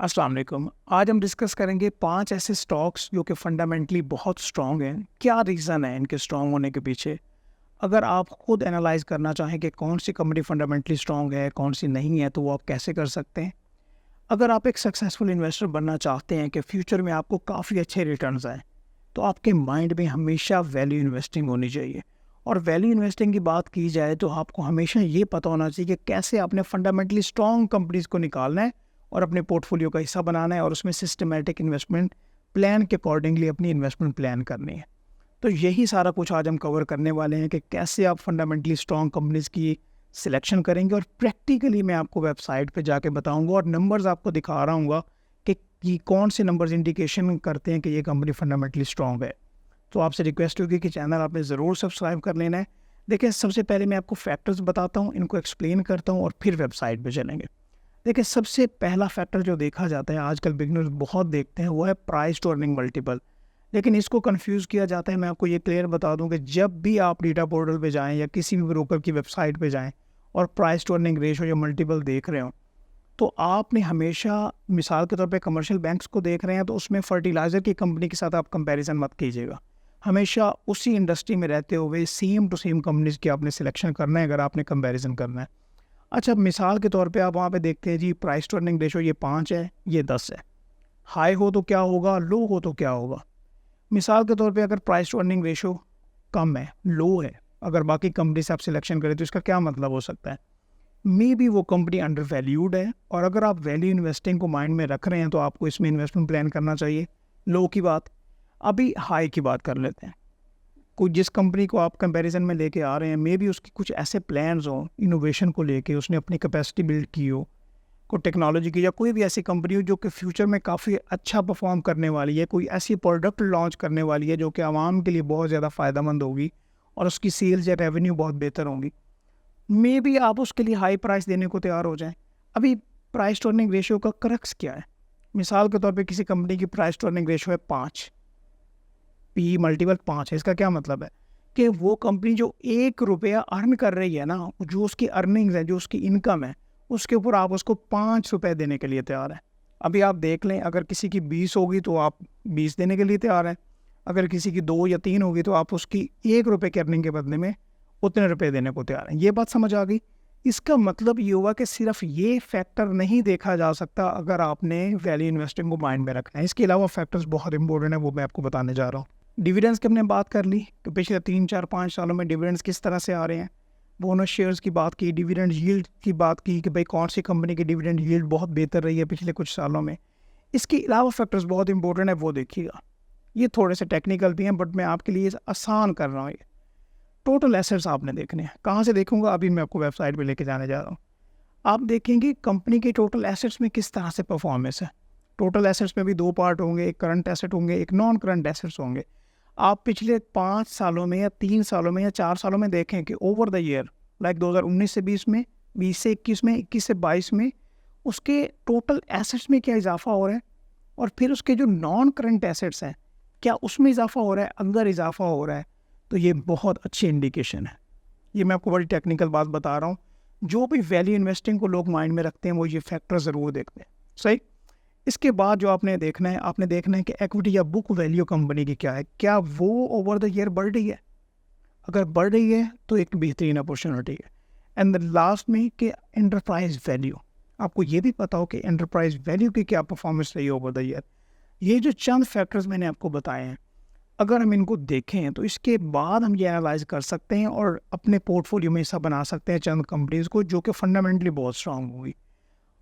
अस्सलाम वालेकुम। आज हम डिस्कस करेंगे 5 ऐसे स्टॉक्स जो कि फंडामेंटली बहुत स्ट्रॉन्ग हैं। क्या रीज़न है इनके स्ट्रॉन्ग होने के पीछे? अगर आप खुद एनालाइज़ करना चाहें कि कौन-सी कंपनी फंडामेंटली स्ट्रॉन्ग है, कौन-सी नहीं है, तो वो आप कैसे कर सकते हैं? अगर आप एक सक्सेसफुल इन्वेस्टर बनना चाहते हैं कि फ्यूचर में आपको काफ़ी अच्छे रिटर्न्स आएँ, तो आपके माइंड में हमेशा वैल्यू इन्वेस्टिंग होनी चाहिए। और वैल्यू इन्वेस्टिंग की बात की जाए तो आपको हमेशा ये पता होना चाहिए कि कैसे आपने फंडामेंटली स्ट्रॉन्ग कंपनीज़ को निकालना है और अपने पोर्टफोलियो का हिस्सा बनाना है और उसमें सिस्टमैटिक इन्वेस्टमेंट प्लान के अकॉर्डिंगली अपनी इन्वेस्टमेंट प्लान करनी है। तो यही सारा कुछ आज हम कवर करने वाले हैं कि कैसे आप फंडामेंटली स्ट्रॉन्ग कंपनीज़ की सिलेक्शन करेंगे और प्रैक्टिकली मैं आपको वेबसाइट पे जाके बताऊंगा और नंबर्स आपको दिखा रहा हूँ कि कौन से नंबर्स इंडिकेशन करते हैं कि ये कंपनी फंडामेंटली स्ट्रॉन्ग है। तो आपसे रिक्वेस्ट होगी कि चैनल आपने ज़रूर सब्सक्राइब कर लेना है। देखिए, सबसे पहले मैं आपको फैक्टर्स बताता हूँ, इनको एक्सप्लेन करता हूँ और फिर वेबसाइट पे चलेंगे। देखिए, सबसे पहला फैक्टर जो देखा जाता है, आजकल बिगिनर्स बहुत देखते हैं, वो है प्राइस टू अर्निंग मल्टीपल। लेकिन इसको कन्फ्यूज़ किया जाता है। मैं आपको ये क्लियर बता दूँ कि जब भी आप डेटा पोर्टल पे जाएँ या किसी भी ब्रोकर की वेबसाइट पे जाएँ और प्राइस टू अर्निंग रेशियो या मल्टीपल देख रहे हो, तो आपने हमेशा, मिसाल के तौर पे कमर्शियल बैंक्स को देख रहे हैं, तो उसमें फर्टिलाइज़र की कंपनी के साथ आप कंपैरिज़न मत कीजिएगा। हमेशा उसी इंडस्ट्री में रहते हुए सेम टू सेम कंपनीज़ की आपने सिलेक्शन करना है अगर आपने कंपैरिज़न करना है। अच्छा, मिसाल के तौर पे आप वहाँ पे देखते हैं जी, प्राइस टू अर्निंग रेशियो ये 5 है, ये 10 है। हाई हो तो क्या होगा, लो हो तो क्या होगा? मिसाल के तौर पे अगर प्राइस टू अर्निंग रेशियो कम है, लो है, अगर बाकी कंपनी से आप सिलेक्शन करें तो इसका क्या मतलब हो सकता है? मे बी वो कंपनी अंडर वैल्यूड है और अगर आप वैल्यू इन्वेस्टिंग को माइंड में रख रहे हैं तो आपको इसमें इन्वेस्टमेंट प्लान करना चाहिए। लो की बात, अभी हाई की बात कर लेते हैं। कोई जिस कंपनी को आप कंपैरिजन में लेके आ रहे हैं, मे बी उसकी कुछ ऐसे प्लान्स हों इनोवेशन को लेके, उसने अपनी कैपेसिटी बिल्ड की हो, कोई टेक्नोलॉजी की, या कोई भी ऐसी कंपनी हो जो कि फ्यूचर में काफ़ी अच्छा परफॉर्म करने वाली है, कोई ऐसी प्रोडक्ट लॉन्च करने वाली है जो कि आवाम के लिए बहुत ज़्यादा फ़ायदेमंद होगी और उसकी सेल्स या रेवेन्यू बहुत बेहतर होंगी। मे बी आप उसके लिए हाई प्राइस देने को तैयार हो जाएं। अभी प्राइस टू अर्निंग रेशियो का क्रक्स क्या है? मिसाल के तौर पे किसी कंपनी की प्राइस टू अर्निंग रेशियो है 5, पी मल्टीपल 5 है। इसका क्या मतलब है कि वो कंपनी जो 1 रुपया अर्न कर रही है ना, जो उसकी अर्निंग्स है, जो उसकी इनकम है, उसके ऊपर आप उसको 5 रुपए देने के लिए तैयार हैं। अभी आप देख लें, अगर किसी की 20 होगी तो आप 20 देने के लिए तैयार हैं। अगर किसी की 2 या 3 होगी तो आप उसकी 1 रुपए की अर्निंग के बदले में उतने रुपए देने को तैयार हैं। ये बात समझ आ गई? इसका मतलब ये हुआ कि सिर्फ ये फैक्टर नहीं देखा जा सकता अगर आपने वैल्यू इन्वेस्टिंग को माइंड में रखना है। इसके अलावा फैक्टर्स बहुत इंपॉर्टेंट है, वो मैं आपको बताने जा रहा हूँ। डिविडेंड्स की हमने बात कर ली कि पिछले 3, 4, 5 सालों में डिविडेंड्स किस तरह से आ रहे हैं। बोनस शेयर्स की बात की, डिविडेंड यील्ड की बात की कि भाई कौन सी कंपनी की डिविडेंड यील्ड बहुत बेहतर रही है पिछले कुछ सालों में। इसके अलावा फैक्टर्स बहुत इंपॉर्टेंट है, वो देखिएगा। ये थोड़े से टेक्निकल भी हैं, बट मैं आपके लिए आसान कर रहा हूँ। ये टोटल एसेट्स आपने देखने हैं। कहाँ से देखूंगा? अभी मैं आपको वेबसाइट पे लेके जाने जा रहा हूँ। आप देखेंगे कंपनी के टोटल एसेट्स में किस तरह से परफॉर्मेंस है। टोटल एसेट्स में भी 2 पार्ट होंगे, एक करंट एसेट होंगे, एक नॉन करंट एसेट्स होंगे। आप पिछले 5 सालों में या 3 सालों में या 4 सालों में देखें कि ओवर द ईयर, लाइक 2019 से 20 में, 20 से 21 में, 21 से 22 में, उसके टोटल एसेट्स में क्या इजाफा हो रहा है और फिर उसके जो नॉन करंट एसेट्स हैं, क्या उसमें इजाफा हो रहा है, अगर इजाफा हो रहा है तो ये बहुत अच्छी इंडिकेशन है। ये मैं आपको बड़ी टेक्निकल बात बता रहा हूँ। जो भी वैल्यू इन्वेस्टिंग को लोग माइंड में रखते हैं वो ये फैक्टर ज़रूर देखते हैं। सही। इसके बाद जो आपने देखना है, आपने देखना है कि इक्विटी या बुक वैल्यू कंपनी की क्या है, क्या वो ओवर द ईयर बढ़ रही है? अगर बढ़ रही है तो एक बेहतरीन अपॉर्चुनिटी है। एंड द लास्ट में कि एंटरप्राइज वैल्यू, आपको ये भी पता हो कि एंटरप्राइज वैल्यू की क्या परफॉर्मेंस रही है ओवर द ईयर। ये जो चंद फैक्टर्स मैंने आपको बताए हैं, अगर हम इनको देखें तो इसके बाद हम ये एनालाइज कर सकते हैं और अपने पोर्टफोलियो में हिस्सा बना सकते हैं चंद कंपनीज को जो कि फंडामेंटली बहुत स्ट्रांग होगी।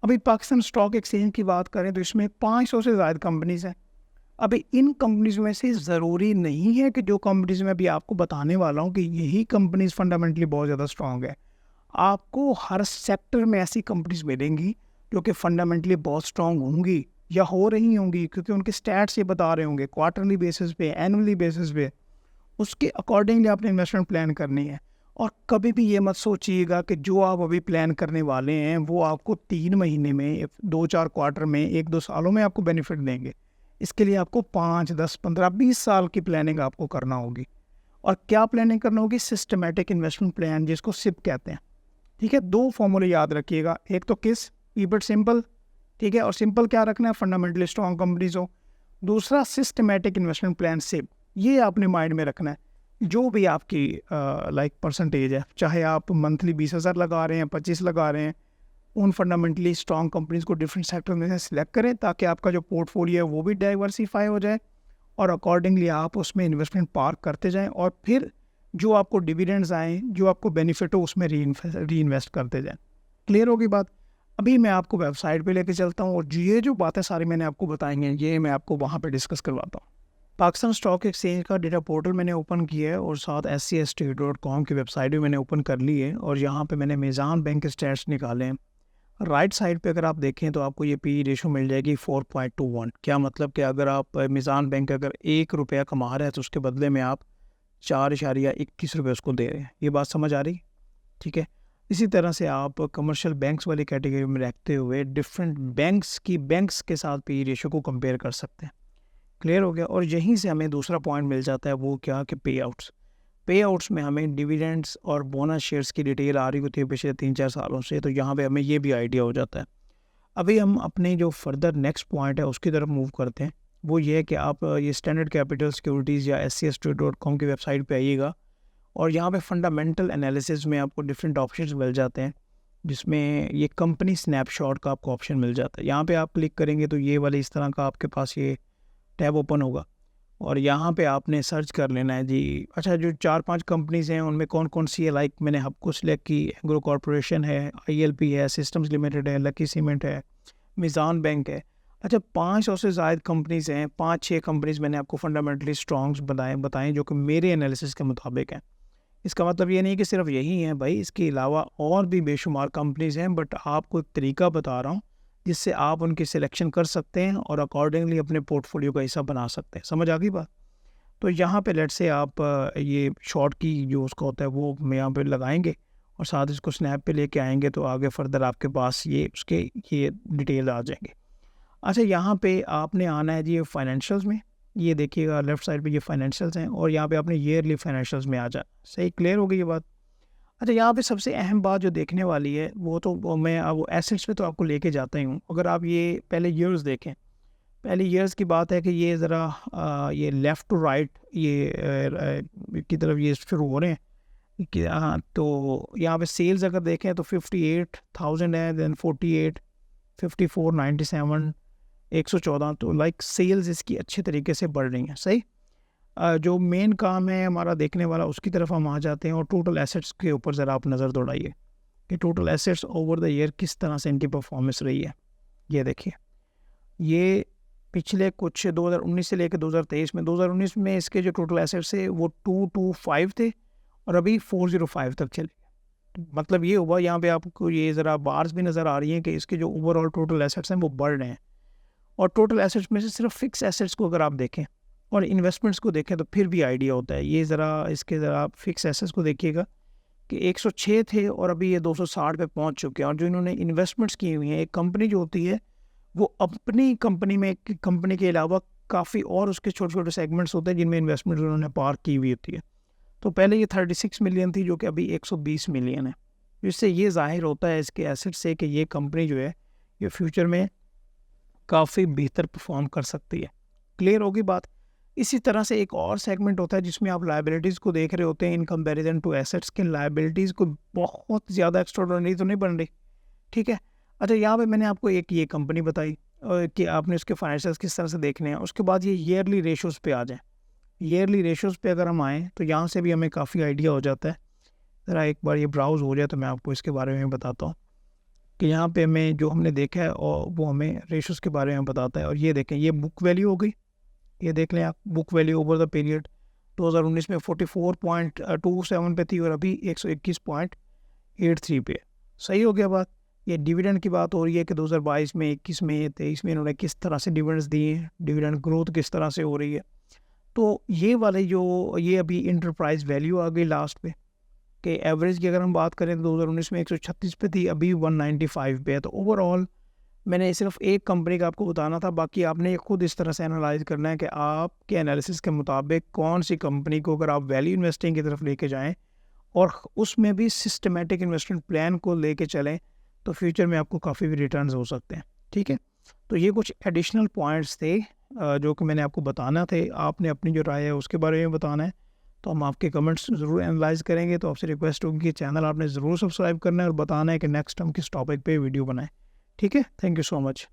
अभी पाकिस्तान स्टॉक एक्सचेंज की बात करें तो इसमें 500 से ज़्यादा कंपनीज हैं। अभी इन कंपनीज में से ज़रूरी नहीं है कि जो कंपनीज में अभी आपको बताने वाला हूँ कि यही कंपनीज फंडामेंटली बहुत ज़्यादा स्ट्रांग है। आपको हर सेक्टर में ऐसी कंपनीज मिलेंगी जो कि फंडामेंटली बहुत स्ट्रांग होंगी या हो रही होंगी, क्योंकि उनके स्टैट्स ये बता रहे होंगे क्वार्टरली बेसिस पे, एनुअली बेसिस पे। उसके अकॉर्डिंगली आपने इन्वेस्टमेंट प्लान करनी है। और कभी भी ये मत सोचिएगा कि जो आप अभी प्लान करने वाले हैं वो आपको 3 महीने में, 2-4 क्वार्टर में, 1-2 सालों में आपको बेनिफिट देंगे। इसके लिए आपको 5, 10, 15, 20 साल की प्लानिंग आपको करना होगी। और क्या प्लानिंग करना होगी? सिस्टमेटिक इन्वेस्टमेंट प्लान, जिसको सिप कहते हैं। ठीक है, 2 फॉर्मूले याद रखिएगा। एक तो किस, कीप इट सिंपल। ठीक है। और सिंपल क्या रखना है, फंडामेंटली स्ट्रॉन्ग कंपनीज हो। दूसरा सिस्टमेटिक इन्वेस्टमेंट प्लान सिप, ये आपने माइंड में रखना है। जो भी आपकी लाइक परसेंटेज है, चाहे आप मंथली 20,000 लगा रहे हैं, 25 लगा रहे हैं, उन फंडामेंटली स्ट्रॉन्ग कंपनीज को डिफरेंट सेक्टर में से सिलेक्ट करें, ताकि आपका जो पोर्टफोलियो है वो भी डाइवर्सिफाई हो जाए और अकॉर्डिंगली आप उसमें इन्वेस्टमेंट पार्क करते जाएं, और फिर जो आपको डिविडेंड्स आएँ, जो आपको बेनिफिट हो, उसमें री इन्वेस्ट करते जाएं। क्लियर होगी बात। अभी मैं आपको वेबसाइट पे लेके चलता हूँ, और ये जो बातें सारी मैंने आपको बताई हैं, ये मैं आपको वहाँ पे डिस्कस करवाता हूँ। पाकिस्तान स्टॉक एक्सचेंज का डेटा पोर्टल मैंने ओपन किया है, और साथ scstrade.com की वेबसाइट भी मैंने ओपन कर ली है, और यहाँ पे मैंने मीज़ान बैंक के स्टैट्स निकाले हैं। राइट साइड पे अगर आप देखें तो आपको ये पी रेशो मिल जाएगी 4.21। क्या मतलब कि अगर आप मीज़ान बैंक अगर ₹1 कमा रहे हैं, तो उसके बदले में आप 4.21 रुपये उसको दे रहे हैं। ये बात समझ आ रही? ठीक है। इसी तरह से आप कमर्शियल बैंक्स वाली कैटेगरी में रखते हुए डिफरेंट बैंक्स के साथ पी रेशो को कंपेयर कर सकते हैं। क्लियर हो गया। और यहीं से हमें दूसरा पॉइंट मिल जाता है, वो क्या कि पे आउट्स में हमें डिविडेंड्स और बोनस शेयर्स की डिटेल आ रही होती है पिछले 3-4 सालों से, तो यहाँ पे हमें ये भी आइडिया हो जाता है। अभी हम अपने जो फर्दर नेक्स्ट पॉइंट है उसकी तरफ मूव करते हैं। वो ये है कि आप ये स्टैंडर्ड कैपिटल सिक्योरिटीज़ या scstrade.com की वेबसाइट पे आइएगा, और यहाँ पे फंडामेंटल एनालिसिस में आपको डिफरेंट ऑप्शंस मिल जाते हैं, जिसमें ये कंपनी स्नैपशॉट का आपको ऑप्शन मिल जाता है। यहाँ पे आप क्लिक करेंगे तो ये वाले इस तरह का आपके पास ये टैब ओपन होगा, और यहाँ पे आपने सर्च कर लेना है जी। अच्छा, जो 4-5 कंपनीज़ हैं उनमें कौन कौन सी है, लाइक मैंने आपको सिलेक्ट की, एग्रो कॉरपोरेशन है, ILP है, सिस्टम्स लिमिटेड है, लकी सीमेंट है, मीज़ान बैंक है। अच्छा, 500 से ज़ायद कंपनीज़ हैं, 5-6 कंपनीज़ मैंने आपको फंडामेंटली स्ट्रॉन्ग्स बताएं जो कि मेरे एनालिसिस के मुताबिक हैं। इसका मतलब ये नहीं कि सिर्फ यही हैं भाई, इसके अलावा और भी बेशुमार कंपनीज़ हैं, बट आपको एक तरीका बता रहा हूँ जिससे आप उनकी सिलेक्शन कर सकते हैं और अकॉर्डिंगली अपने पोर्टफोलियो का हिस्सा बना सकते हैं। समझ आ गई बात? तो यहाँ पे लेट्स से आप ये शॉर्ट की जो उसका होता है वो हम यहाँ पे लगाएंगे, और साथ इसको स्नैप पे लेके आएंगे, तो आगे फर्दर आपके पास ये उसके ये डिटेल आ जाएंगे। अच्छा, यहाँ पे आपने आना है जी फाइनेंशियल्स में। ये देखिएगा लेफ्ट साइड पे ये फाइनेंशियल्स हैं, और यहाँ पे आपने ईयरली फाइनेंशियल्स में आ जाए। सही, क्लियर हो गई ये बात? अच्छा, यहाँ पे सबसे अहम बात जो देखने वाली है वो मैं वो एसेट्स पे तो आपको लेके जाता ही हूँ। अगर आप ये पहले ईयर्स देखें, पहले ईयर्स की बात है कि ये ज़रा ये लेफ़्ट टू राइट की तरफ ये शुरू हो रहे हैं कि हाँ, तो यहाँ पे सेल्स अगर देखें तो 58,000 है, देन 48, 54, 97, 114, तो लाइक सेल्स इसकी अच्छे तरीके से बढ़ रही हैं। सही। जो मेन काम है हमारा देखने वाला, उसकी तरफ हम आ जाते हैं, और टोटल एसेट्स के ऊपर ज़रा आप नज़र दौड़ाइए कि total assets over the year किस तरह से इनकी परफॉर्मेंस रही है। ये देखिए, ये पिछले कुछ 2019 से लेकर 2023 में, 2019 में इसके जो टोटल एसेट्स थे वो 225 थे, और अभी 405 तक चले गए। मतलब ये हुआ, यहाँ पे आपको ये ज़रा बार्स भी नज़र आ रही हैं कि इसके जो ओवरऑल टोटल एसेट्स हैं वो बढ़ रहे हैं। और टोटल एसेट्स में से सिर्फ फिक्स एसेट्स को अगर आप देखें और इन्वेस्टमेंट्स को देखें तो फिर भी आइडिया होता है। ये ज़रा इसके ज़रा फिक्स एसेट्स को देखिएगा कि 106 थे और अभी ये 260 पे पहुंच चुके हैं। और जो इन्होंने इन्वेस्टमेंट्स की हुई हैं, एक कंपनी जो होती है वो अपनी कंपनी में, कंपनी के अलावा काफ़ी और उसके छोटे छोटे सेगमेंट्स होते हैं जिनमें इन्वेस्टमेंट उन्होंने पार्क की हुई होती है। तो पहले ये 36 मिलियन थी, जो कि अभी 120 मिलियन है। इससे ये जाहिर होता है इसके एसेट से कि ये कंपनी जो है ये फ्यूचर में काफ़ी बेहतर परफॉर्म कर सकती है। क्लियर होगी बात? इसी तरह से एक और सेगमेंट होता है जिसमें आप लायबिलिटीज़ को देख रहे होते हैं इन कंपैरिजन टू एसेट्स के। लायबिलिटीज़ को बहुत ज़्यादा एक्स्ट्राऑर्डिनरी तो नहीं बन रही, ठीक है। अच्छा, यहाँ पे मैंने आपको एक ये कंपनी बताई कि आपने उसके फाइनेंशियल्स किस तरह से देखने हैं। उसके बाद ये ईयरली रेशोज़ पे आ जाएँ। ईयरली रेशोज़ पे अगर हम आएँ तो यहाँ से भी हमें काफ़ी आइडिया हो जाता है। ज़रा एक बार ये ब्राउज़ हो जाए तो मैं आपको इसके बारे में बताता हूँ कि यहाँ पे हमें जो हमने देखा है और वो हमें रेशोज़ के बारे में बताता है। और ये देखें, ये बुक वैल्यू हो गई, ये देख लें आप, book value over the period 2019 में 44.27 पे थी और अभी 121.83 पे। सही हो गया बात? ये डिविडेंड की बात हो रही है कि 2022 में, 21 में, 23 में इन्होंने किस तरह से डिविडेंड्स दिए हैं, डिविडेंड ग्रोथ किस तरह से हो रही है। तो ये वाले जो ये अभी इंटरप्राइज वैल्यू आ गई लास्ट पे कि एवरेज की अगर हम बात करें तो 2019 में 136 पे थी, अभी 195 पे है। तो ओवरऑल मैंने सिर्फ एक कंपनी का आपको बताना था, बाकी आपने खुद इस तरह से एनालाइज करना है कि आपके एनालिसिस के मुताबिक कौन सी कंपनी को अगर आप वैल्यू इन्वेस्टिंग की तरफ लेके जाएं और उसमें भी सिस्टमेटिक इन्वेस्टमेंट प्लान को लेके चलें तो फ्यूचर में आपको काफ़ी भी रिटर्न्स हो सकते हैं, ठीक है। तो ये कुछ एडिशनल पॉइंट्स थे जो कि मैंने आपको बताना थे। आपने अपनी जो राय है उसके बारे में बताना है, तो हम आपके कमेंट्स ज़रूर एनालाइज़ करेंगे। तो आपसे रिक्वेस्ट होगी कि चैनल आपने ज़रूर सब्सक्राइब करना है और बताना है कि नेक्स्ट हम किस टॉपिक पे वीडियो बनाएँ। ठीक है? Thank you so much.